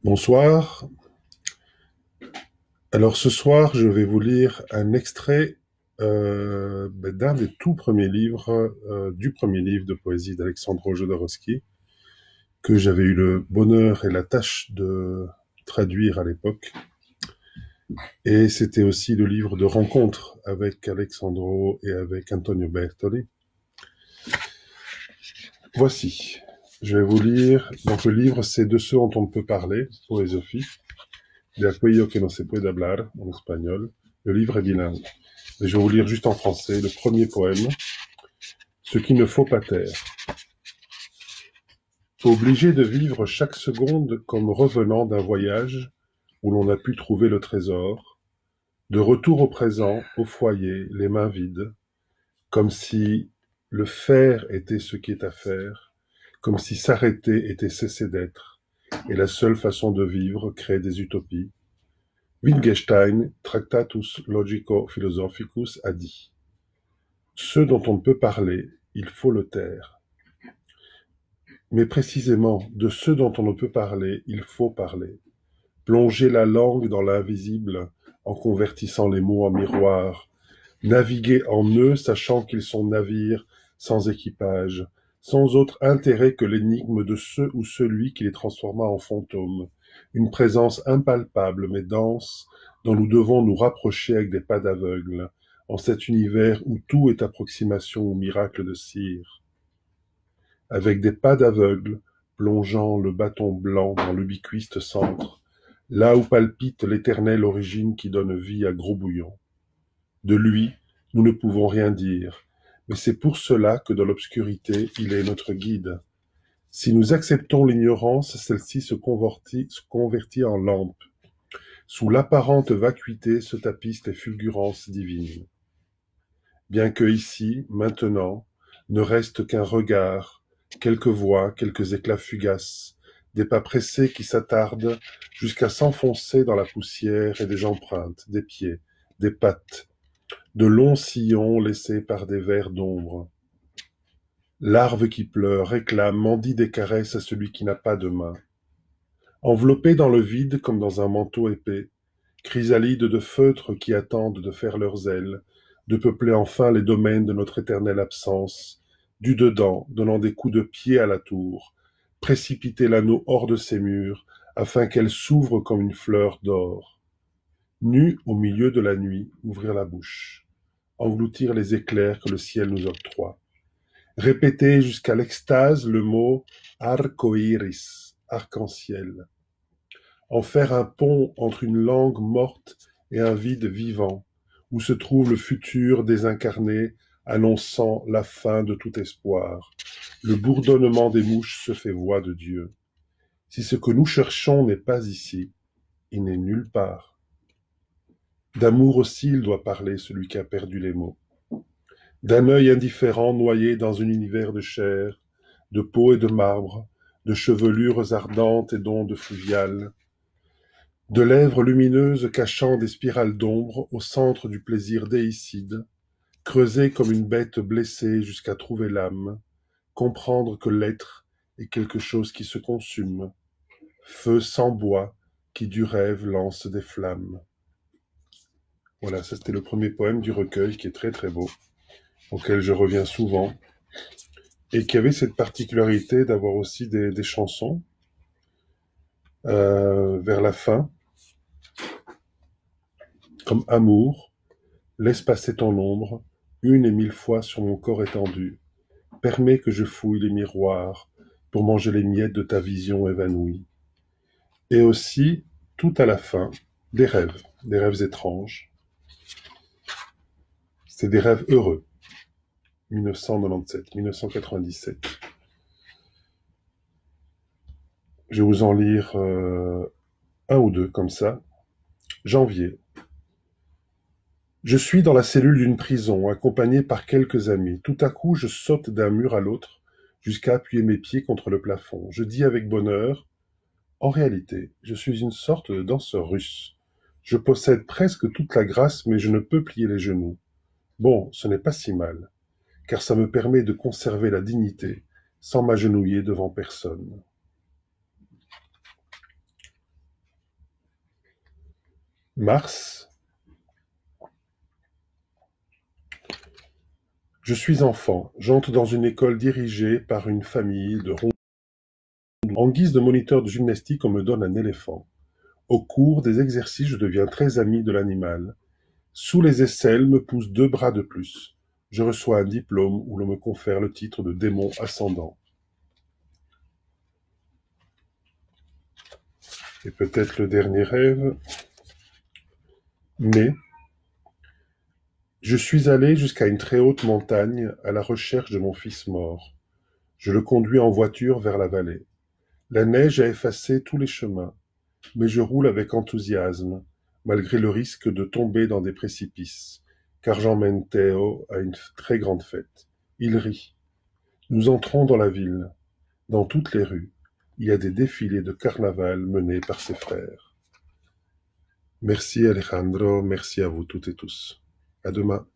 Bonsoir. Alors ce soir, je vais vous lire un extrait d'un des tout premiers livres, du premier livre de poésie d'Alexandre Jodorowsky, que j'avais eu le bonheur et la tâche de traduire à l'époque. Et c'était aussi le livre de rencontre avec Alexandro et avec Antonio Bertoli. Voici, je vais vous lire. Donc le livre, c'est De ceux dont on ne peut parler, Poésophie, de aquello que no se puede hablar, en espagnol. Le livre est bilingue. Et je vais vous lire juste en français le premier poème, Ce qu'il ne faut pas taire. Obligé de vivre chaque seconde comme revenant d'un voyage où l'on a pu trouver le trésor, de retour au présent, au foyer, les mains vides, comme si le faire était ce qui est à faire, comme si s'arrêter était cesser d'être, et la seule façon de vivre crée des utopies. Wittgenstein, Tractatus Logico-Philosophicus, a dit « Ce dont on ne peut parler, il faut le taire. » Mais précisément, de ce dont on ne peut parler, il faut parler. Plonger la langue dans l'invisible en convertissant les mots en miroirs. Naviguer en eux, sachant qu'ils sont navires sans équipage, sans autre intérêt que l'énigme de ce ou celui qui les transforma en fantômes. Une présence impalpable mais dense dont nous devons nous rapprocher avec des pas d'aveugle, en cet univers où tout est approximation au miracle de cire. Avec des pas d'aveugle, plongeant le bâton blanc dans l'ubiquiste centre, là où palpite l'éternelle origine qui donne vie à Gros-Bouillon. De lui, nous ne pouvons rien dire, mais c'est pour cela que dans l'obscurité, il est notre guide. Si nous acceptons l'ignorance, celle-ci se convertit en lampe. Sous l'apparente vacuité se tapissent les fulgurances divines. Bien que ici, maintenant, ne reste qu'un regard, quelques voix, quelques éclats fugaces, des pas pressés qui s'attardent jusqu'à s'enfoncer dans la poussière et des empreintes, des pieds, des pattes, de longs sillons laissés par des vers d'ombre. Larve qui pleure, réclame, mendie des caresses à celui qui n'a pas de main. Enveloppés dans le vide comme dans un manteau épais, chrysalides de feutre qui attendent de faire leurs ailes, de peupler enfin les domaines de notre éternelle absence, du dedans, donnant des coups de pied à la tour, précipiter l'anneau hors de ses murs, afin qu'elle s'ouvre comme une fleur d'or. Nue au milieu de la nuit, ouvrir la bouche, engloutir les éclairs que le ciel nous octroie. Répéter jusqu'à l'extase le mot arcoiris, arc-en-ciel. En faire un pont entre une langue morte et un vide vivant, où se trouve le futur désincarné, annonçant la fin de tout espoir. Le bourdonnement des mouches se fait voix de Dieu. Si ce que nous cherchons n'est pas ici, il n'est nulle part. D'amour aussi il doit parler, celui qui a perdu les mots. D'un œil indifférent noyé dans un univers de chair, de peau et de marbre, de chevelures ardentes et d'ondes fluviales, de lèvres lumineuses cachant des spirales d'ombre au centre du plaisir déicide, creuser comme une bête blessée jusqu'à trouver l'âme, comprendre que l'être est quelque chose qui se consume, feu sans bois qui du rêve lance des flammes. Voilà, ça c'était le premier poème du recueil qui est très très beau, auquel je reviens souvent, et qui avait cette particularité d'avoir aussi des chansons vers la fin, comme Amour, laisse passer ton ombre, une et mille fois sur mon corps étendu, permets que je fouille les miroirs pour manger les miettes de ta vision évanouie. Et aussi, tout à la fin, des rêves étranges. C'est des rêves heureux. 1997. Je vais vous en lire un ou deux comme ça. Janvier. Je suis dans la cellule d'une prison, accompagné par quelques amis. Tout à coup, je saute d'un mur à l'autre, jusqu'à appuyer mes pieds contre le plafond. Je dis avec bonheur, en réalité, je suis une sorte de danseur russe. Je possède presque toute la grâce, mais je ne peux plier les genoux. Bon, ce n'est pas si mal, car ça me permet de conserver la dignité, sans m'agenouiller devant personne. Mars. Je suis enfant, j'entre dans une école dirigée par une famille de rondins. En guise de moniteur de gymnastique, on me donne un éléphant. Au cours des exercices, je deviens très ami de l'animal. Sous les aisselles me poussent 2 bras de plus. Je reçois un diplôme où l'on me confère le titre de démon ascendant. Et peut-être le dernier rêve. Mais je suis allé jusqu'à une très haute montagne à la recherche de mon fils mort. Je le conduis en voiture vers la vallée. La neige a effacé tous les chemins, mais je roule avec enthousiasme, malgré le risque de tomber dans des précipices, car j'emmène Théo à une très grande fête. Il rit. Nous entrons dans la ville. Dans toutes les rues, il y a des défilés de carnaval menés par ses frères. Merci Alejandro, merci à vous toutes et tous. À demain.